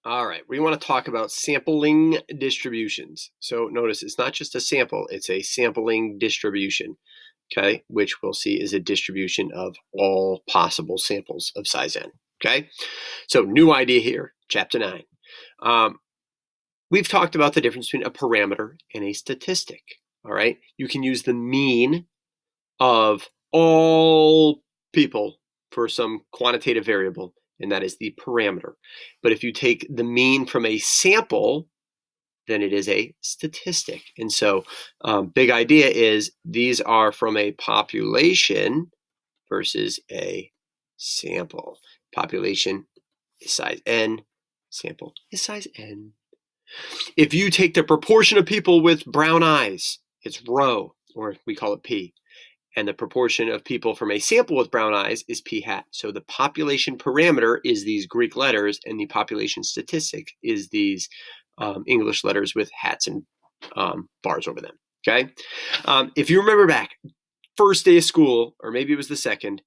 All right, we want to talk about sampling distributions. So notice it's not just a sample, it's a sampling distribution, okay, which we'll see is a distribution of all possible samples of size n, okay? So new idea here, chapter 9. We've talked about the difference between a parameter and a statistic, all right? You can use the mean of all people for some quantitative variable, and that is the parameter. But if you take the mean from a sample, then it is a statistic. And so big idea is these are from a population versus a sample. Population is size n, sample is size n. If you take the proportion of people with brown eyes, it's rho, or we call it p. And the proportion of people from a sample with brown eyes is p hat. So the population parameter is these Greek letters, and the population statistic is these English letters with hats and bars over them. Okay. If you remember back, first day of school, or maybe it was the second,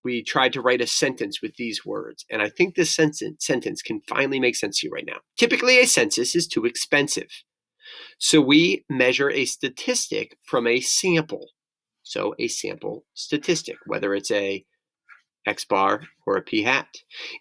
we tried to write a sentence with these words. And I think this sentence can finally make sense to you right now. Typically, a census is too expensive. So we measure a statistic from a sample. So a sample statistic, whether it's a X bar or a p hat,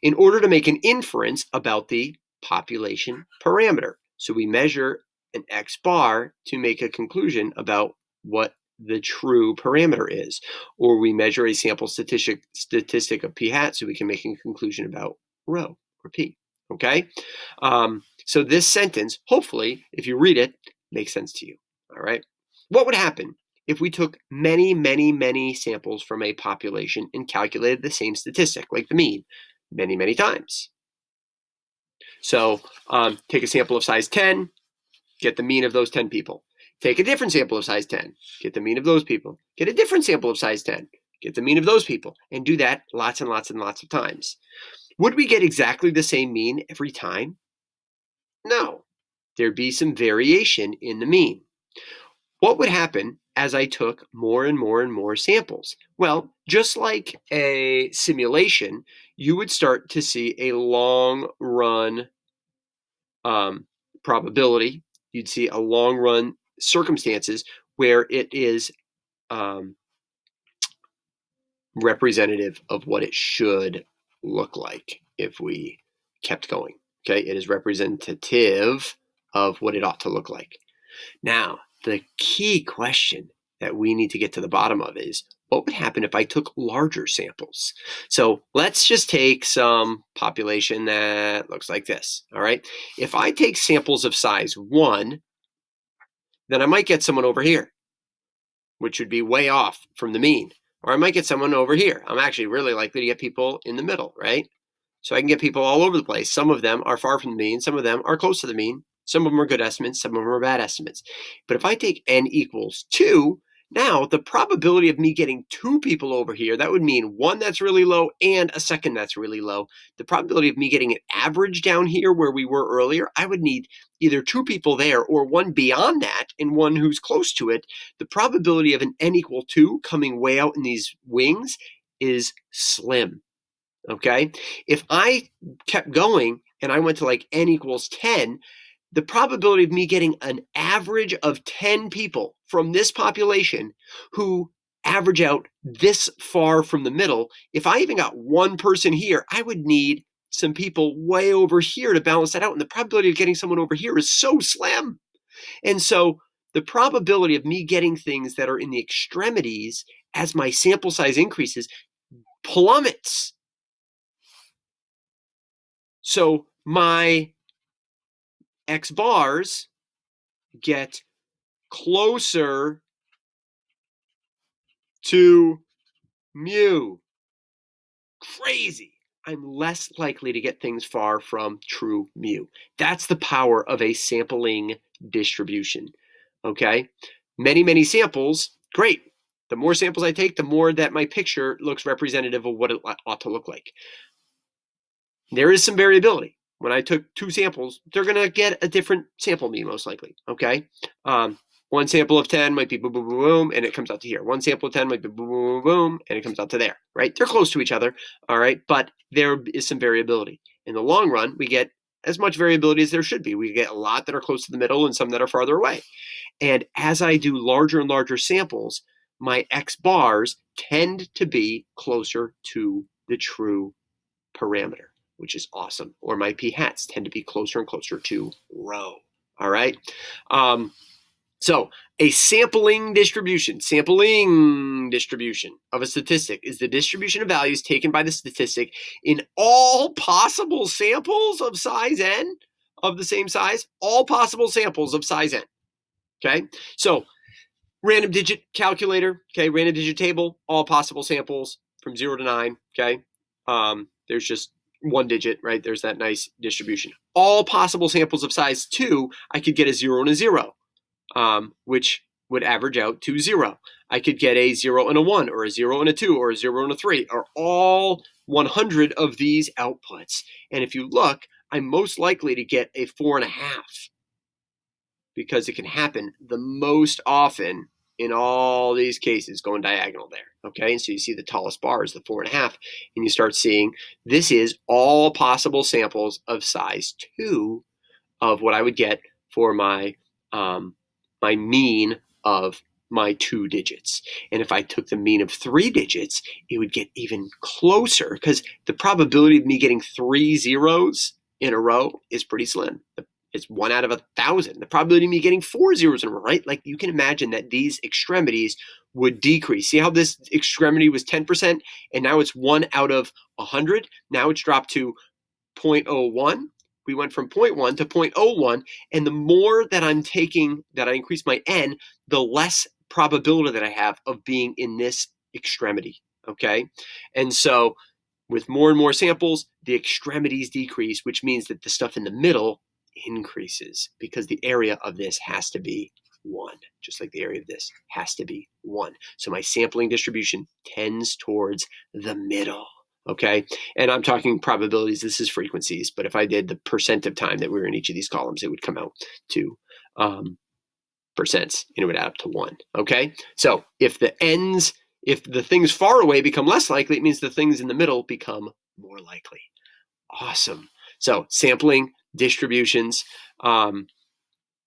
in order to make an inference about the population parameter. So we measure an X bar to make a conclusion about what the true parameter is, or we measure a sample statistic of p hat so we can make a conclusion about rho or p. Okay, so this sentence, hopefully, if you read it, makes sense to you. All right, what would happen if we took many, many, many samples from a population and calculated the same statistic, like the mean, many, many times? So take a sample of size 10, get the mean of those 10 people. Take a different sample of size 10, get the mean of those people. Get a different sample of size 10, get the mean of those people, and do that lots and lots and lots of times. Would we get exactly the same mean every time? No. There'd be some variation in the mean. What would happen as I took more and more and more samples? Well, just like a simulation, you would start to see a long run probability. You'd see a long run circumstances where it is representative of what it should look like if we kept going. Okay, it is representative of what it ought to look like. Now, the key question that we need to get to the bottom of is, what would happen if I took larger samples? So let's just take some population that looks like this, all right? If I take samples of size 1, then I might get someone over here, which would be way off from the mean. Or I might get someone over here. I'm actually really likely to get people in the middle, right? So I can get people all over the place. Some of them are far from the mean. Some of them are close to the mean. Some of them are good estimates. Some of them are bad estimates. But if I take n equals 2, now the probability of me getting 2 people over here, that would mean one that's really low and a second that's really low. The probability of me getting an average down here where we were earlier, I would need either 2 people there or one beyond that and one who's close to it. The probability of an n equal 2 coming way out in these wings is slim. Okay, if I kept going and I went to like n equals 10, the probability of me getting an average of 10 people from this population who average out this far from the middle, if I even got one person here, I would need some people way over here to balance that out. And the probability of getting someone over here is so slim. And so the probability of me getting things that are in the extremities as my sample size increases plummets. So my X bars get closer to mu. Crazy. I'm less likely to get things far from true mu. That's the power of a sampling distribution. Okay? Many, many samples, great. The more samples I take, the more that my picture looks representative of what it ought to look like. There is some variability. When I took 2 samples, they're going to get a different sample mean, most likely, okay? One sample of 10 might be boom, boom, boom, boom, and it comes out to here. One sample of 10 might be boom, boom, boom, boom, and it comes out to there, right? They're close to each other, all right? But there is some variability. In the long run, we get as much variability as there should be. We get a lot that are close to the middle and some that are farther away. And as I do larger and larger samples, my X bars tend to be closer to the true parameter, which is awesome. Or my p hats tend to be closer and closer to rho. All right. So a sampling distribution of a statistic is the distribution of values taken by the statistic in all possible samples of size n of the same size, all possible samples of size n. Okay. So random digit calculator, okay, random digit table, all possible samples from 0 to 9, okay. There's just one digit, right? There's that nice distribution. All possible samples of size 2, I could get a 0 and a 0, which would average out to 0. I could get a 0 and a 1, or a 0 and a 2, or a 0 and a 3, or all 100 of these outputs. And if you look, I'm most likely to get a 4.5, because it can happen the most often in all these cases going diagonal there. Okay, and so you see the tallest bar is the 4.5, and you start seeing this is all possible samples of size 2 of what I would get for my my mean of my 2 digits. And if I took the mean of 3 digits, it would get even closer, because the probability of me getting 3 zeros in a row is pretty slim. It's 1 out of 1,000. The probability of me getting 4 zeros in a row, right? Like, you can imagine that these extremities would decrease. See how this extremity was 10%, and now it's 1 out of 100? Now it's dropped to 0.01. We went from 0.1 to 0.01, and the more that I'm taking, that I increase my n, the less probability that I have of being in this extremity, okay? And so with more and more samples, the extremities decrease, which means that the stuff in the middle increases, because the area of this has to be 1, just like the area of this has to be 1. So my sampling distribution tends towards the middle, okay? And I'm talking probabilities. This is frequencies, but if I did the percent of time that we were in each of these columns, it would come out to percents, and it would add up to 1, okay? So if the things far away become less likely, it means the things in the middle become more likely. Awesome. So sampling distributions,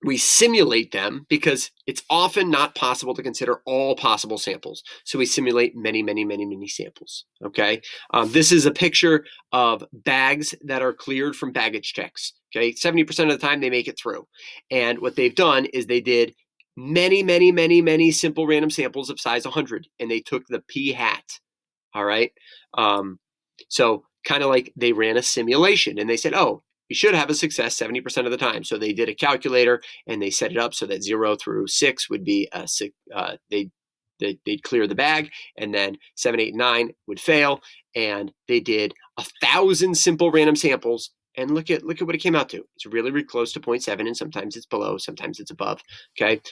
we simulate them because it's often not possible to consider all possible samples. So we simulate many, many, many, many samples, okay? This is a picture of bags that are cleared from baggage checks, okay? 70% of the time they make it through. And what they've done is they did many, many, many, many simple random samples of size 100, and they took the p hat, all right? So kind of like they ran a simulation, and they said, oh, you should have a success 70% of the time. So they did a calculator, and they set it up so that 0 through 6 would be a they'd clear the bag, and then 7, 8, 9 would fail. And they did 1,000 simple random samples, and look at what it came out to. It's really, really close to 0.7, and sometimes it's below, sometimes it's above. Okay,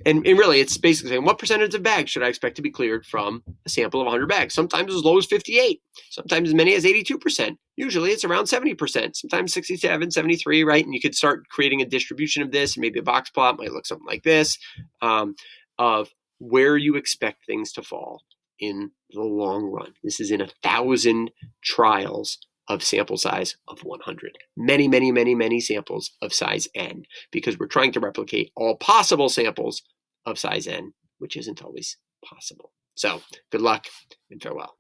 and really it's basically saying, what percentage of bags should I expect to be cleared from a sample of 100 bags? Sometimes as low as 58, sometimes as many as 82%. Usually it's around 70%, sometimes 67, 73, right? And you could start creating a distribution of this, and maybe a box plot might look something like this, of where you expect things to fall in the long run. This is in 1,000 trials of sample size of 100. Many, many, many, many samples of size n, because we're trying to replicate all possible samples of size n, which isn't always possible. So good luck and farewell.